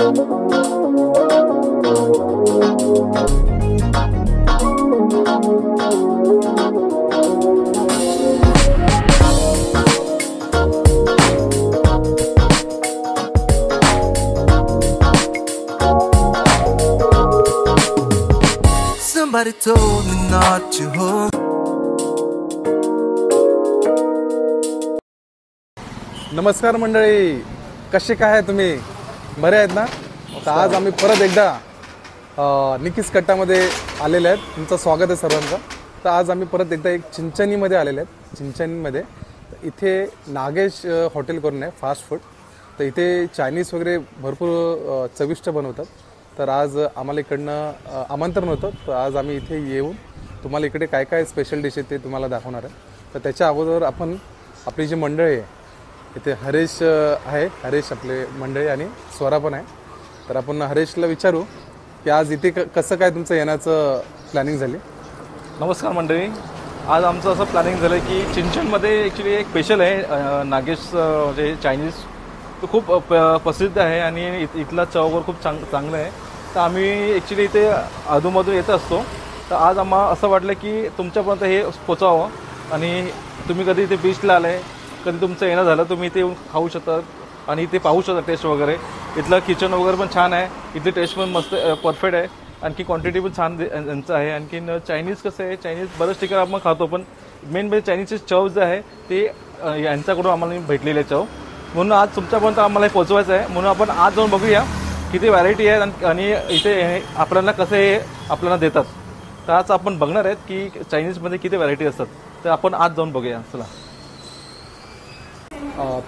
Somebody told me not to hold. नमस्कार मंडळी, कसे काय आहे तुम्ही? बरे आहेत ना? तर आज आम्ही परत एकदा निकिस कट्टामध्ये आलेले आहेत. तुमचं स्वागत आहे सर्वांचं. तर आज आम्ही परत एकदा एक चिंचणीमध्ये आलेले आहेत. चिंचणीमध्ये इथे नागेश हॉटेल करून आहे, फास्ट फूड. तर इथे चायनीज वगैरे भरपूर चविष्ट बनवतात. तर आज आम्हाला इकडनं आमंत्रण होतं. तर आज आम्ही इथे येऊन तुम्हाला इकडे काय काय स्पेशल डिश आहे ते तुम्हाला दाखवणार आहे. तर त्याच्या अगोदर आपण आपली जी मंडळी आहे इथे हरेश आहे, हरेश आपले मंडळी आणि स्वरा पण आहे. तर आपण हरेशला विचारू की आज इथे कसं काय तुमचं येण्याचं प्लॅनिंग झाली. नमस्कार मंडळी, आज आमचं असं प्लॅनिंग झालं की चिंचणमध्ये ॲक्च्युली एक स्पेशल आहे नागेश जे चायनीज. तो खूप प्रसिद्ध आहे आणि इथला चव खूप चांगलं आहे. तर आम्ही ॲक्च्युली इथे अधूनमधून येत असतो. तर आज आम्हाला असं वाटलं की तुमच्यापर्यंत हे पोचावं आणि तुम्ही कधी इथे बीचला आले, कधी तुमचं येणं झालं तुम्ही इथे येऊन खाऊ शकतात आणि इथे पाहू शकता टेस्ट वगैरे. इथलं किचन वगैरे पण छान आहे, इथली टेस्ट पण मस्त परफेक्ट आहे. आणखी क्वांटिटी पण छान यांचं आहे. आणखीन चायनीज कसं आहे, चायनीज बऱ्याच ठिकाणी आपण खातो, पण मेन म्हणजे चायनीजचे चव जे आहे ते यांच्याकडून आम्हाला भेटलेले चव. म्हणून आज तुमच्यापर्यंत आम्हाला हे पोचवायचं आहे. म्हणून आपण आज जाऊन बघूया किती व्हरायटी आहे आणि इथे आपल्याला कसं हे आपल्याला देतात. तर आज आपण बघणार आहेत की चायनीजमध्ये किती व्हरायटी असतात. तर आपण आज जाऊन बघूया. चला.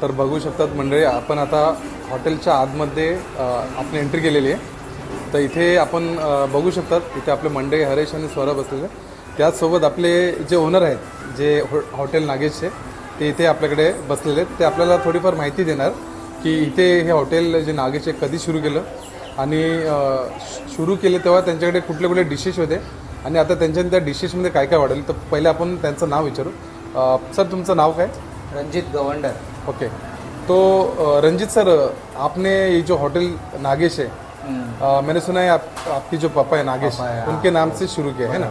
तर बघू शकतात मंडळी, आपण आता हॉटेलच्या आतमध्ये आपली एंट्री केलेली आहे. तर इथे आपण बघू शकतात, इथे आपले मंडळी हरेश आणि स्वरा बसलेले. त्याचसोबत आपले जे ओनर आहेत जे हॉटेल नागेशचे, ते इथे आपल्याकडे बसलेले आहेत. ते आपल्याला थोडीफार माहिती देणार की इथे हे हॉटेल जे नागेशचे कधी सुरू केलं आणि सुरू केले तेव्हा त्यांच्याकडे कुठले कुठले डिशेस होते आणि आता त्यांच्या त्या डिशेसमध्ये काय काय वाढेल. तर पहिले आपण त्यांचं नाव विचारू. सर, तुमचं नाव काय? रंजीत गवंडर. ओके. तो रंजीत सर, आपने ये जो होटल नागेश है, मैंने सुना है आपकी जो पापा है नागेश, उनके नाम से शुरू किया है ना?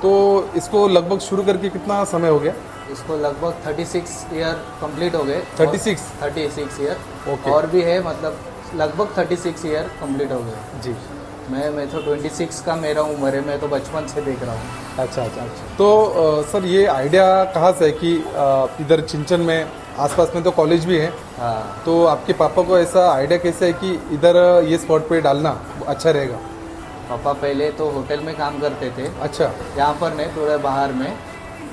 तो इसको लगभग शुरू करके कितना समय हो गया? इसको लगभग 36 ईयर कंप्लीट हो गए. 36 ईयर. ओके. और भी है, मतलब लगभग 36 ईयर कंप्लीट हो गए जी. मैं तो 26 का मेरा उम्र है. मैं तो बचपन से देख रहा हूँ. अच्छा. तो सर, ये आइडिया कहाँ से है कि इधर चिंचन में आसपास में तो कॉलेज भी है, हाँ. तो आपके पापा को ऐसा आइडिया कैसे है कि इधर ये स्पॉट पे डालना अच्छा रहेगा? पापा पहले तो होटल में काम करते थे. अच्छा. यहाँ पर नहीं, थोड़े बाहर में.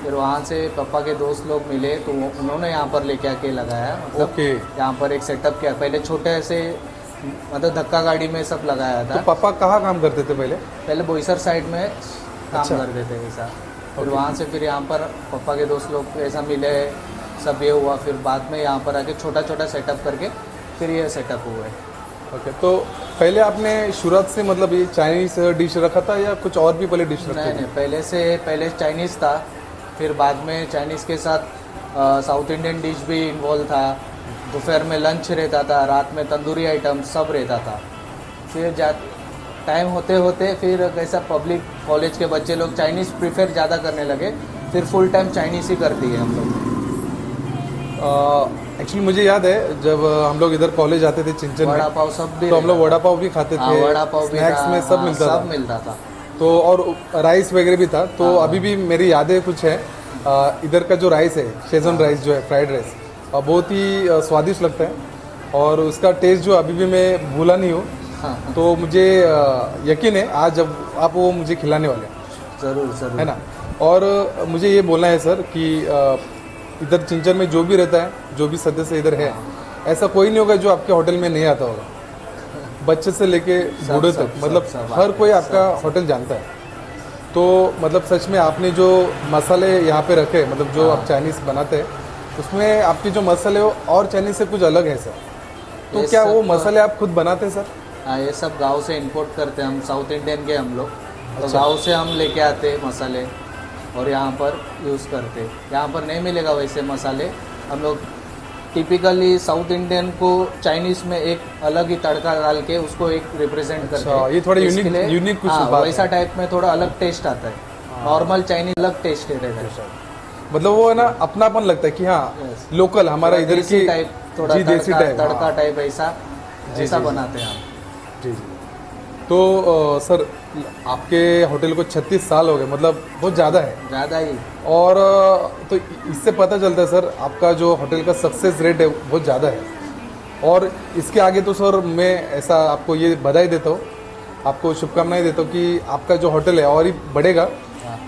फिर वहाँ से पापा के दोस्त लोग मिले तो उन्होंने यहाँ पर लेके आके लगाया. मतलब ओके. यहाँ पर एक सेटअप किया. पहले छोटे से मतलब धक्का गाड़ी में सब लगाया था. तो पापा कहाँ काम करते थे पहले? पहले बोईसर साइड में काम अच्छा. करते थे ऐसा. फिर वहाँ से फिर यहाँ पर पापा के दोस्त लोग ऐसा मिले, सब ये हुआ. फिर बाद में यहाँ पर आके छोटा छोटा सेटअप करके फिर ये सेटअप हुआ है. ओके. तो पहले आपने शुरुआत से मतलब ये चाइनीज डिश रखा था या कुछ और भी पहले डिश रखते थे? नहीं, पहले चाइनीज़ था. फिर बाद में चाइनीज़ के साथ साउथ इंडियन डिश भी इन्वॉल्व था. दोपहर में लंच रहता था, रात में तंदूरी आइटम सब रहता था. फिर टाइम होते होते फिर कैसा पब्लिक कॉलेज के बच्चे लोग चाइनीज़ प्रीफर ज़्यादा करने लगे. फिर फुल टाइम चाइनीज़ ही कर दिए हम लोग. एक्चुअली मुझे याद है जब हम लोग इधर कॉलेज आते थे चिंचन में, वड़ा पाव सब भी तो हम लोग वड़ा पाव भी खाते थे. वड़ा पाव भी स्नैक्स में सब मिलता था. तो और राइस वगैरह भी था. तो अभी भी मेरी यादें कुछ है. इधर का जो राइस है, शेजवान राइस जो है, फ्राइड राइस, बहुत ही स्वादिष्ट लगता है और उसका टेस्ट जो अभी भी मैं भूला नहीं हूँ. तो मुझे यकीन है आज जब आप वो मुझे खिलाने वाले हैं. ज़रूर है ना. और मुझे ये बोलना है सर कि इधर चिंचन में जो भी रहता है, जो भी सदस्य इधर है, ऐसा कोई नहीं होगा जो आपके होटल में नहीं आता होगा. बच्चे से लेके बूढ़े तक, मतलब हर कोई आपका होटल जानता है. तो मतलब सच में आपने जो मसाले यहाँ पे रखे, मतलब जो आप चाइनीज़ बनाते हैं, उसमें आपके जो मसाले हो और चाइनीज़ से कुछ अलग है सर. तो क्या वो मसाले आप खुद बनाते हैं सर? हाँ, ये सब गांव से इंपोर्ट करते हैं हम. साउथ इंडियन के हम लोग. तो अच्छा. गांव से हम लेके आते हैं मसाले और यहाँ पर यूज़ करते. यहाँ पर नहीं मिलेगा वैसे मसाले. हम लोग टिपिकली साउथ इंडियन को चाइनीज में एक अलग ही तड़का डाल के उसको एक रिप्रेजेंट करते अच्छा, हैं। ये थोड़ा इसके यूनिक- लिए- यूनिक कुछ हाँ, बात वैसा है। टाइप में थोड़ा अलग टेस्ट आता है। नॉर्मल चाइनीज अलग टेस्ट रहता है। मतलब वो है ना अपनापन लगता है कि हाँ Yes. लोकल हमारा इधर देसी की टाइप, थोड़ा जी देसी टाइप, तड़का हाँ। टाइप ऐसा जी, ऐसा जी, बनाते हैं हम। जी जी। तो सर आपके होटल को 36 साल हो गए, मतलब बहुत ज़्यादा है। ज़्यादा ही। और तो इससे पता चलता है सर आपका जो होटल का सक्सेस रेट है बहुत ज़्यादा है। और इसके आगे तो सर मैं ऐसा आपको ये बधाई देता हूँ, आपको शुभकामनाएं देता हूँ कि आपका जो होटल है और ही बढ़ेगा।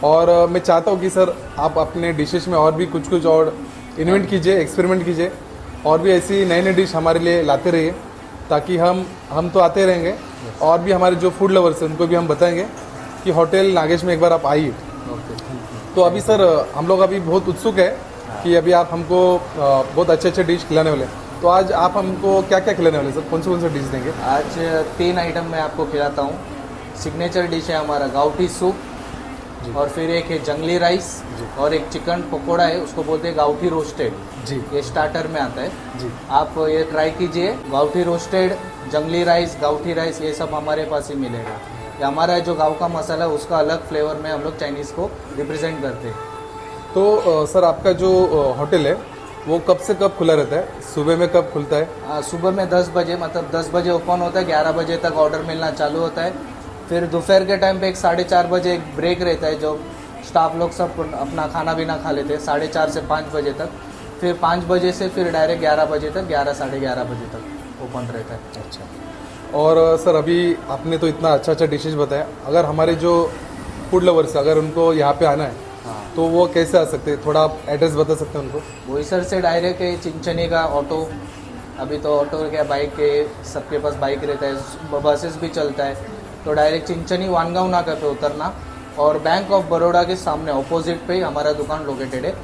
और मैं चाहता हूँ कि सर आप अपने डिशेस में और भी कुछ कुछ और इन्वेंट कीजिए, एक्सपेरिमेंट कीजिए, और भी ऐसी नई नई डिश हमारे लिए लाते रहिए, ताकि हम तो आते रहेंगे और भी हमारे जो फूड लवर्स हैं उनको भी हम बताएंगे कि होटल नागेश में एक बार आप आइए। तो अभी सर हम लोग अभी बहुत उत्सुक है कि अभी आप हमको बहुत अच्छे अच्छे डिश खिलाने वाले हैं। तो आज आप हमको क्या क्या खिलाने वाले सर, कौन से डिश देंगे? आज 3 आइटम मैं आपको खिलाता हूँ। सिग्नेचर डिश है हमारा गाउठी सूप, और फिर एक है जंगली राइस, और एक चिकन पकोड़ा है, उसको बोलते हैं गाउठी रोस्टेड। जी ये स्टार्टर में आता है। जी। आप ये ट्राई कीजिए। गाउठी रोस्टेड, जंगली राइस, गाउठी राइस, ये सब हमारे पास ही मिलेगा। ये हमारा जो गाँव का मसाला है उसका अलग फ्लेवर में हम लोग चाइनीज़ को रिप्रेजेंट करते हैं। तो सर आपका जो होटल है वो कब से कब खुला रहता है? सुबह में कब खुलता है? सुबह में 10 बजे, मतलब 10 बजे ओपन होता है, 11 बजे तक ऑर्डर मिलना चालू होता है। फिर दोपहर के टाइम पे एक 4:30 बजे एक ब्रेक रहता है, जो स्टाफ लोग सब अपना खाना पीना खा लेते हैं 4:30 से 5 बजे तक। फिर 5 बजे से फिर डायरेक्ट 11 बजे तक, 11 साढ़े 11 बजे तक ओपन रहता है। अच्छा। और सर अभी आपने तो इतना अच्छा अच्छा डिशेज बताया, अगर हमारे जो फूड लवर्स अगर उनको यहाँ पे आना है तो वो कैसे आ सकते हैं? थोड़ा आप एड्रेस बता सकते हैं उनको? बोईसर से डायरेक्ट है चिंचनी का ऑटो। अभी तो ऑटो क्या, बाइक है, सबके पास बाइक रहता है, बसेस भी चलता है। तो डायरेक्ट चिंचनी वानगांव नाका पे उतरना, और बैंक ऑफ बड़ौदा के सामने ऑपोजिट पे हमारा दुकान लोकेटेड है।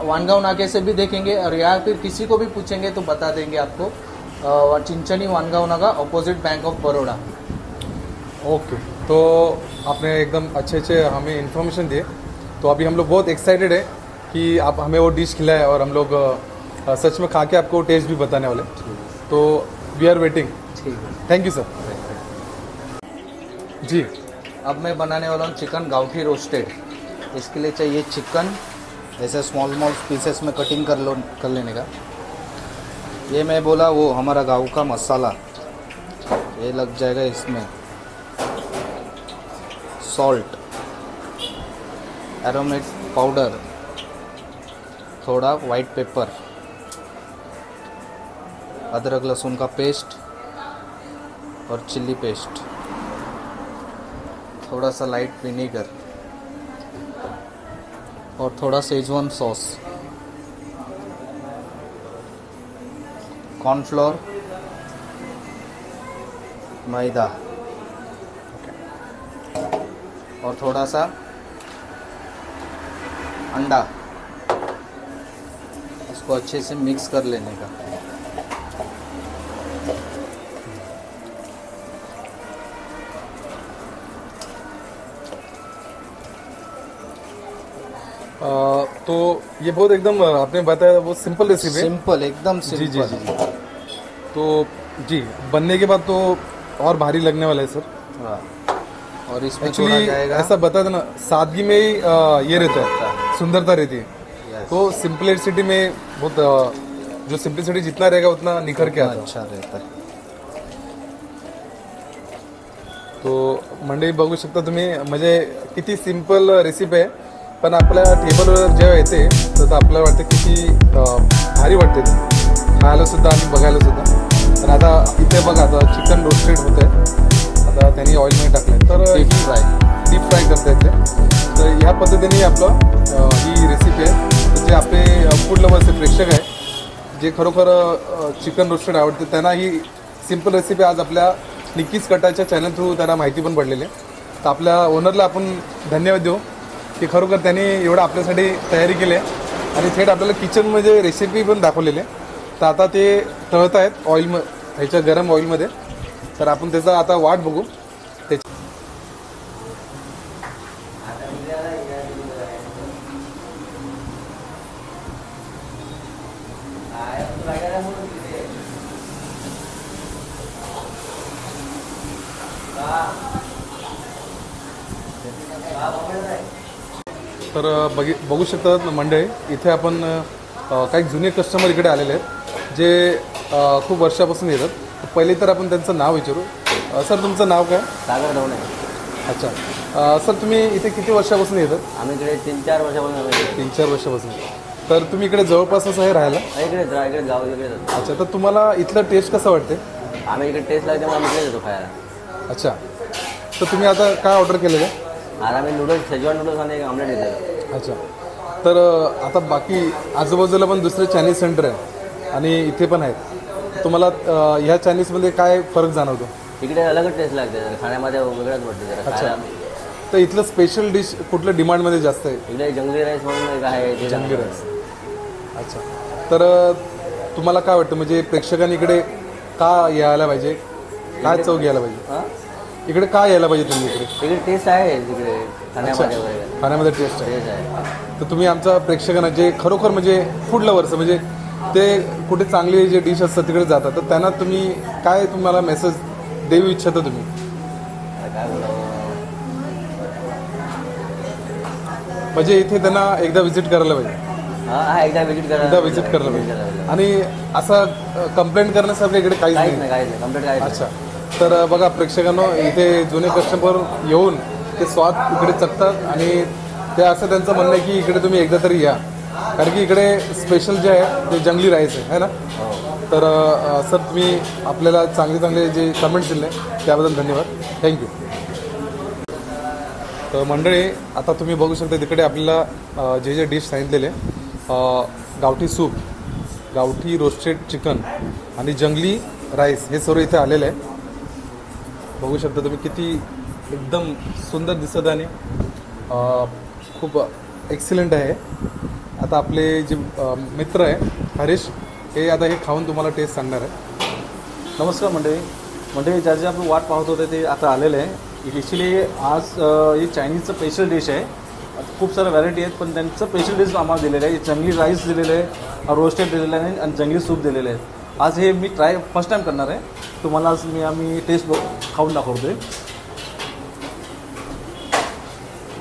वानगांव नाके से भी देखेंगे, और या फिर किसी को भी पूछेंगे तो बता देंगे आपको। चिंचनी वानगांव नाका opposite bank of Baroda. Okay, तो आपने एकदम अच्छे अच्छे हमें इन्फॉर्मेशन दिए। तो अभी हम लोग बहुत एक्साइटेड है कि आप हमें वो डिश खिलाए, और हम लोग सच में खा के आपको टेस्ट भी बताने वाले। तो वी आर वेटिंग। ठीक है, थैंक यू सर। जी। अब मैं बनाने वाला हूँ चिकन गाउठी रोस्टेड। इसके लिए चाहिए चिकन, ऐसे स्मॉल स्मॉल पीसेस में कटिंग कर लेने का। ये मैं बोला वो हमारा गाँव का मसाला, ये लग जाएगा इसमें। सॉल्ट, एरोमेट पाउडर, थोड़ा वाइट पेपर, अदरक लहसुन का पेस्ट और चिल्ली पेस्ट, थोड़ा सा लाइट विनेगर, और थोड़ा सेजवान सॉस, कॉर्नफ्लोर, मैदा, और थोड़ा सा अंडा। इसको अच्छे से मिक्स कर लेने का। तो ये बहुत एकदम आपने बताया वो सिंपल रेसिपी है। सिंपल, एकदम जी जी सिंपल। जी जी। तो जी बनने के बाद तो और भारी लगने वाला है सर। हाँ। और इसमें थोड़ा एक्चुअली जाएगा, ऐसा बता देना, सादगी में ही ये रहता है, सुंदरता रहती है। Yes. तो सिंपलिसिटी में बहुत जो सिंपलिसिटी जितना रहेगा उतना निखर के आता है। अच्छा रहता है। तो मंडळी बघू शकता तुम्ही, म्हणजे किती सिंपल रेसिपी आहे, पण आपल्या टेबलवर जेव्हा येते तर आपल्याला वाटतं किती भारी वाटते ते खायला सुद्धा आणि बघायला सुद्धा। तर आता इथे बघा, आता चिकन रोस्टेड होत आहे, आता त्यांनी ऑइलमध्ये टाकलंय, तर डीप फ्राय करता येते। तर ह्या पद्धतीने आपलं ही रेसिपी आहे। तर जे आपले फूड लवर्स प्रेक्षक आहे, जे खरोखर चिकन रोस्टेड आवडते, त्यांना ही सिंपल रेसिपी आज आपल्या निक्कीज कटाच्या चॅनल थ्रू त्यांना माहिती पण पडलेली आहे। तर आपल्या ओनरला आपण धन्यवाद देऊ की खरोखर त्यांनी एवढं आपल्यासाठी तयारी केली आहे आणि थेट आपल्याला किचनमध्ये रेसिपी पण दाखवलेली आहे। तर आता ते तळत आहेत ह्याच्या गरम ऑइलमध्ये, तर आपण त्याचा आता वाट बघू। तर बघू शकतात मंडळी, इथे आपण काही जुने कस्टमर इकडे आलेले आहेत जे खूप वर्षापासून येतात. पहिले तर आपण त्यांचं नाव विचारू. सर, तुमचं नाव काय? सागर ढवणे. अच्छा. सर, तुम्ही इथे किती वर्षापासून येतात? आम्ही इकडे 3-4 वर्षापासून आलो. 3-4 वर्षापासून. तर तुम्ही इकडे जवळपासच आहे राहायला? इकडेच गाव इकडेच होतो. अच्छा. तर तुम्हाला इथलं टेस्ट कसं वाटते? आम्ही इकडे टेस्ट लागते त्यामुळे आम्ही इकडेच येतो खायला. अच्छा. तर तुम्ही आता काय ऑर्डर केलेलं आहे? आता आम्ही नूडल्स, शेजवान नूडल्स आणि एक ऑमलेट येतो. अच्छा. तर आता बाकी आजूबाजूला पण दुसरे चायनीज सेंटर आहे आणि इथे पण आहेत. तुम्हाला ह्या चायनीजमध्ये काय फरक जाणवतो? इकडे अलगच टेस्ट लागते जरा, खाण्यामध्ये वेगळंच वाटतं जरा अच्छा. खायला. तर इथलं स्पेशल डिश कुठलं डिमांडमध्ये जास्त आहे? इकडे जंगली राईस म्हणून एक आहे ते जंगली राईस. अच्छा. तर तुम्हाला काय वाटतं, म्हणजे प्रेक्षकांनी इकडे का यायला पाहिजे? काय चव घ्यायला पाहिजे? हां? इकडे का यायला पाहिजे तुम्ही इकडे? इकडे टेस्ट आहे तिकडे खाण्यामध्ये वगैरे खाण्यामध्ये टेस्ट आहे. टेस्ट आहे. तर तुम्ही आमच्या प्रेक्षकांना जे खरोखर म्हणजे फूड लवर्स, म्हणजे ते कुठे चांगले जे डिश असतात तिकडे जातात, तर त्यांना तुम्ही काय तुम्हाला मेसेज देऊ इच्छिता तुम्ही? आता काय बोलावं. म्हणजे इथे त्यांना एकदा व्हिजिट करायला पाहिजे. हा, एकदा व्हिजिट करा. एकदा व्हिजिट करायला पाहिजे. आणि असं कंप्लेंट करण्यासारखं इकडे काहीच काहीच नाही. नाही, काहीच नाही, कम्प्लीट काहीच नाही. अच्छा. तर बघा प्रेक्षकांनो, इथे जुने कस्टमर येऊन ते स्वाद इकडे चखतात आणि ते असं त्यांचं म्हणणं आहे की इकडे तुम्ही एकदा तरी या, कारण की इकडे स्पेशल जे आहे ते जंगली राईस आहे ना. हो. तर सर, तुम्ही आपल्याला चांगले जे कमेंट्स दिले त्याबद्दल धन्यवाद. थँक्यू. तर मंडळी, आता तुम्ही बघू शकता तिकडे आपल्याला जे डिश सांगितलेले, गावठी सूप, गावठी रोस्टेड चिकन आणि जंगली राईस, हे सर्व इथे आलेलं आहे. बघू शकता तुम्ही किती एकदम सुंदर दिसत आणि खूप एक्सिलंट आहे. आता आपले जे मित्र आहे हरीश, हे आता हे खाऊन तुम्हाला टेस्ट सांगणार आहे. नमस्कार मंडळी, ज्या जे आपण वाट पाहत होते ते आता आलेलं आहे. ॲक्च्युली आज ही चायनीजचं स्पेशल डिश आहे. खूप साऱ्या व्हरायटी आहेत, पण त्यांचं स्पेशल डिश आम्हाला दिलेलं आहे. जंगली राईस दिलेलं आहे, रोस्टेड दिलेलं आहे आणि जंगली सूप दिलेलं आहे. आज हे मी फर्स्ट टाईम करणार आहे. तुम्हाला आज आम्ही टेस्ट खाऊन दाखवतोय.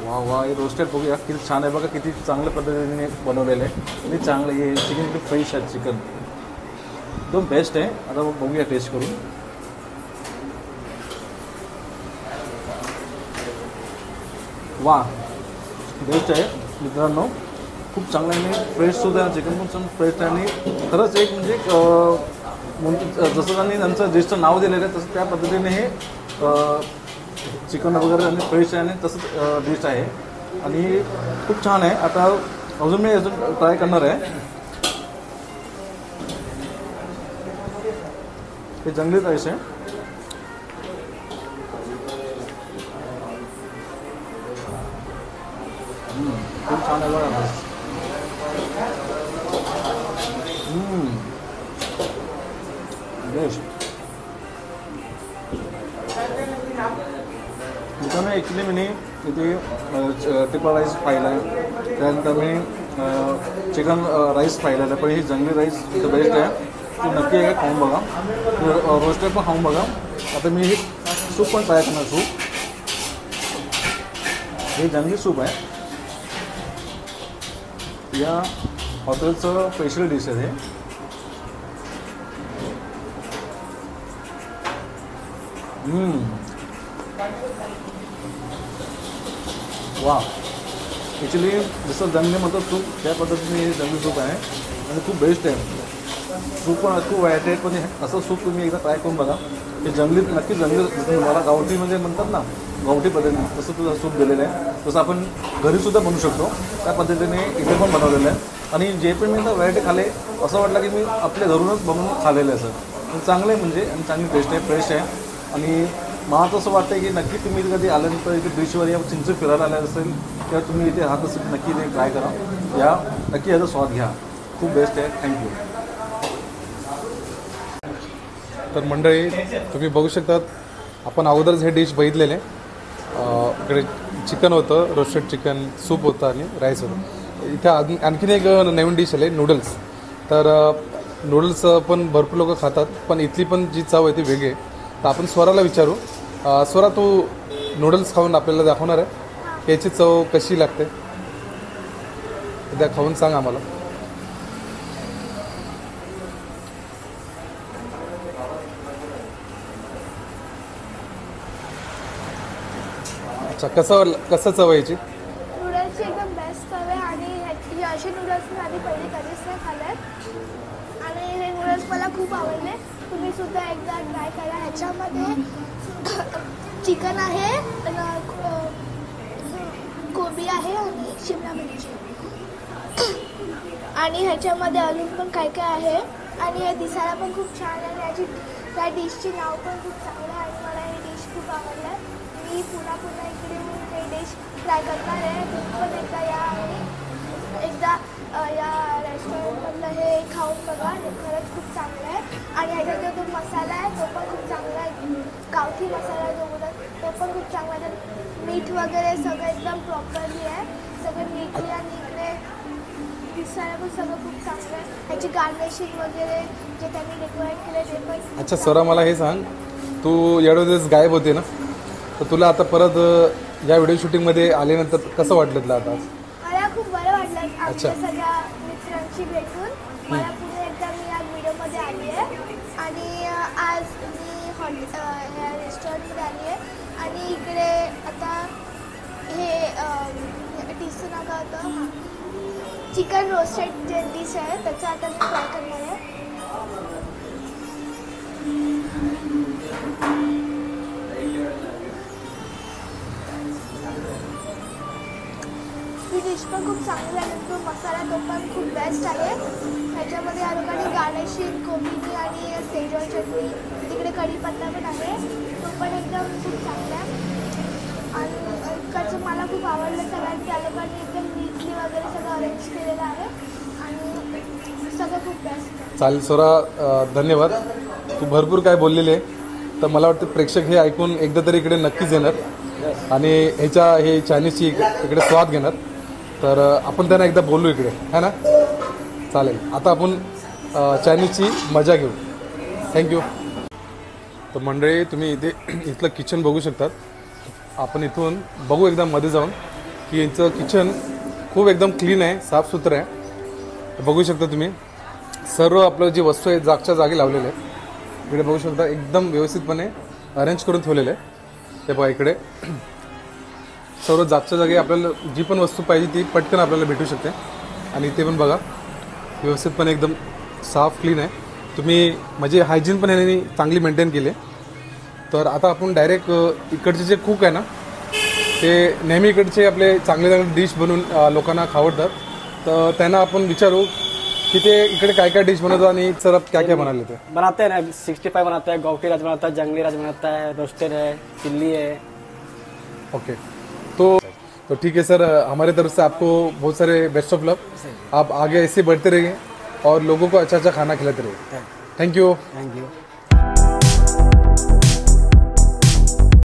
वा, हे रोस्टेड बघूया किती छान आहे. बघा किती चांगल्या पद्धतीने बनवलेलं आहे आणि चांगलं हे चिकन किती फ्रेश आहे. चिकन एकदम बेस्ट आहे. आता बघूया टेस्ट करून. वा, बेस्ट आहे मित्रांनो. खूप चांगलं आहे, फ्रेशसुद्धा आहे. चिकन पण छान फ्रेश आहे आणि खरंच एक म्हणजे जसं त्यांनी त्यांचं डिशचं नाव दिलेलं आहे तसं त्या पद्धतीने हे चिकन वगैरे आणि फ्रेश आहे आणि तसंच डिश आहे आणि खूप छान आहे. आता मी ट्राय करणार आहे. हे जंगली राईस आहे. खूप छान आहे बघा. बेस्ट. मित्रांनो, ॲक्च्युली मी इथे ट्रिपल राईस पाहिला आहे, त्यानंतर मी चिकन राईस पाहिलेलं आहे, पण ही जंगली राईस इथं बेस्ट आहे. ती नक्की आहे, खाऊन बघा. रोस्टेड पण खाऊन बघा. आता मी हे सूप पण ट्राय करणार. सूप हे जंगली सूप आहे. या हॉटेलचं स्पेशल डिश आहे हे. वा, ॲक्च्युली जसं जंगली म्हणतो सूप त्या पद्धतीने हे जंगली सूप आहे आणि खूप बेस्ट आहे. सूप पण खूप व्हरायटी आहे, पण असं सूप तुम्ही एकदा ट्राय करून बघा. हे जंगली नक्की जंगली मला गावठीमध्ये म्हणतात ना, गावठी पद्धतीने तसं तुझं सूप दिलेलं आहे. तसं आपण घरीसुद्धा बनवू शकतो त्या पद्धतीने इथे पण बनवलेलं आहे. आणि जे पण मी व्हरायटी खाल्ले असं वाटलं की मी आपल्या घरूनच बनवून खाल्लेलं आहे सर. पण चांगलं आहे म्हणजे, आणि चांगली टेस्ट आहे, फ्रेश आहे. आणि मला तर असं वाटतं की नक्की तुम्ही कधी आल्यानंतर इथे बीचवर या चिंच फिरायला आले असेल किंवा तुम्ही इथे राहत असेल नक्की ते ट्राय करा. या नक्की याचा स्वाद घ्या. खूप बेस्ट आहे. थँक्यू. तर मंडळी, तुम्ही बघू शकतात आपण अगोदरच हे डिश बघितलेले. इकडे चिकन होतं, रोस्टेड चिकन, सूप होतं आणि राईस होतं. इथे आणखीन एक नवीन डिश आली, नूडल्स. तर नूडल्स पण भरपूर लोक खातात, पण इथली पण जी चव आहे ती वेगळी आहे. तर आपण स्वराला विचारू स्वरा तू नूडल्स खाऊन आपल्याला दाखवणार आहे याची चव कशी लागते एकदा खाऊन सांग आम्हाला. अच्छा कसं चव आहे याची? नूडल्सची एकदम बेस्ट चव आहे आणि हे असे नूडल्स मी आधी पहिले कधीच नाही खाल्ले आणि हे नूडल्स मला खूप आवडले. तुम्ही सुद्धा एकदा ट्राय करा. ह्याच्यामध्ये चिकन आहे, कोबी आहे आणि शिमला मिरची आणि ह्याच्यामध्ये अजून पण काय काय आहे आणि हे दिसायला पण खूप छान आहे. त्या डिशची नाव पण खूप चांगलं आहे आणि मला ही डिश खूप आवडलं आहे. मी पुन्हा इकडे हे डिश ट्राय करणार आहे. तुम्ही पण एकदा या आणि एकदा या रेस्टॉरंटमधलं हे खाऊन बघा. हे खरंच खूप चांगलं आहे आणि ह्याच्यात जो मसाला आहे तो पण खूप चांगला आहे. गावठी मसाला जो बोलतात तो पण खूप चांगला आहे. मीठ वगैरे सगळं एकदम प्रॉपरली आहे. सगळं मीठ आणि इकडे दिसायला पण सगळं खूप चांगलं आहे. ह्याची गार्निशिंग वगैरे जे त्यांनी डेकोरेट केलं ते पण. अच्छा स्वरा मला हे सांग, तू एवढे दिवस गायब होते ना, तर तुला आता परत या व्हिडिओ शूटिंगमध्ये आल्यानंतर कसं वाटलं तुला आता? मला खूप बरं वाटलं आमच्या सगळ्या मित्रांशी भेटून. मला पुढे एकदा मी या व्हिडिओमध्ये आली आहे आणि आज मी या रेस्टॉरंटमध्ये आली आहे आणि इकडे आता हे डिशचं नाव काय होतं, चिकन रोस्टेड जे डिश आहे त्याचं आता मी ट्राय करणार आहे. ही डिश पण खूप चांगली आहे. तो मसाला तो पण खूप बेस्ट आहे. ह्याच्यामध्ये या लोकांनी गार्निशिंग कोबीनी आणि शेजवान चटणी, तिकडे कढीपत्ता पण आहे, तो पण एकदम खूप चांगला आहे आणि इकडचं मला खूप आवडलं सगळ्यात. त्या लोकांनी एकदम नीटली वगैरे सगळं अरेंज केलेलं आहे आणि सगळं खूप बेस्ट आहे. चालेल स्वरा, धन्यवाद. तू भरपूर काय बोललेले आहे. तर मला वाटतं प्रेक्षक हे ऐकून एकदा तरी इकडे नक्कीच येणार आणि हे चायनीजची इकडे स्वाद घेणार. तर आपण त्यांना एकदा बोलू इकडे, है ना? चालेल. आता आपण चायनीजची मजा घेऊ. थँक्यू. तर मंडळी तुम्ही इथलं किचन बघू शकतात. आपण इथून बघू एकदा मध्ये जाऊन की यांचं किचन खूप एकदम क्लीन आहे, साफसुथरं आहे. बघू शकता तुम्ही सर्व आपलं जी वस्तू आहे जागच्या जागी लावलेले आहे. इकडे बघू शकता एकदम व्यवस्थितपणे अरेंज करून ठेवलेलं आहे. ते बघा इकडे सर्व जागच्या जागी आपल्याला जी पण वस्तू पाहिजे ती पटकन आपल्याला भेटू शकते. आणि इथे पण बघा व्यवस्थितपणे एकदम साफ क्लीन आहे. तुम्ही म्हणजे हायजीन पण यांनी चांगली मेंटेन केली आहे. तर आता आपण डायरेक्ट इकडचे जे कुक आहे ना, ते नेहमी इकडचे आपले चांगले चांगले डिश बनवून लोकांना खावडतात. तर त्यांना आपण विचारू कि ते इकडे काय काय डिश बनवतात आणि सर आप क्या क्या बना लेते हैं? बनाते हैं ना 65 बनाता है, गाँव राज बनाता है, जंगली राज बनाता है, रोस्टेड है, चिल्ली है. ओके. तो ठीक है सर, हमारे तरफ से आपको बहुत सारे बेस्ट ऑफ लक. आप आगे ऐसे बढ़ते रहिए और लोगों को अच्छा अच्छा खाना खिलाते रहिए. Thank you. Thank you.